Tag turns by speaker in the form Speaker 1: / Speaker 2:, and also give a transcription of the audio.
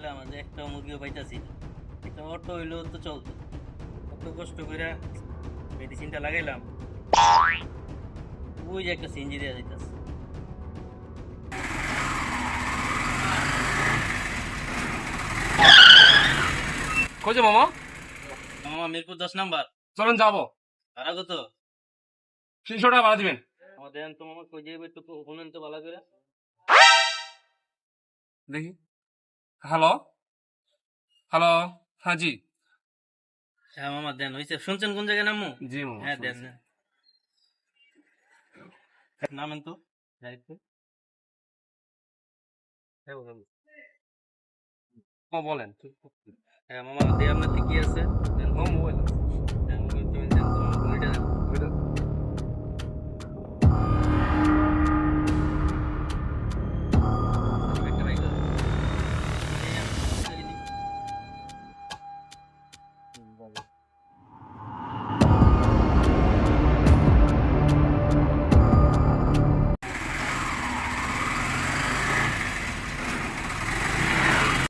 Speaker 1: বুঝলাম যে একটা মুরগিও পাইতাছি না। একটা অটো হইলেও তো চলতো। কত কষ্ট করে মেডিসিনটা লাগাইলাম, ওই যে একটা সিঞ্জি দেওয়া যাইতাছে।
Speaker 2: খোঁজে মামা,
Speaker 1: মামা মিরপুর 10 নাম্বার।
Speaker 2: চলেন যাবো।
Speaker 1: ভাড়া কত?
Speaker 2: 300 টাকা ভাড়া দিবেন।
Speaker 1: আমার দেন তো মামা, কই যাইবে একটু শুনেন তো ভালো করে।
Speaker 2: দেখি। Hello, hello. হ্যাঁ জি।
Speaker 1: হ্যাঁ মামা দেন, হয়েছে। শুনছেন কোন জায়গায় নামু?
Speaker 2: জি মামা,
Speaker 1: হ্যাঁ দেন
Speaker 2: শুনছি।
Speaker 1: দেন। নামেন তো গাড়িতে। হ্যাঁ বলেন।
Speaker 2: বলেন।
Speaker 1: হ্যাঁ মামা, দিয়ে আপনার কি আছে? দেন তো।
Speaker 2: মোবাইল।
Speaker 1: হ্যাঁ, মোবাইল টোবাইল দেন তো।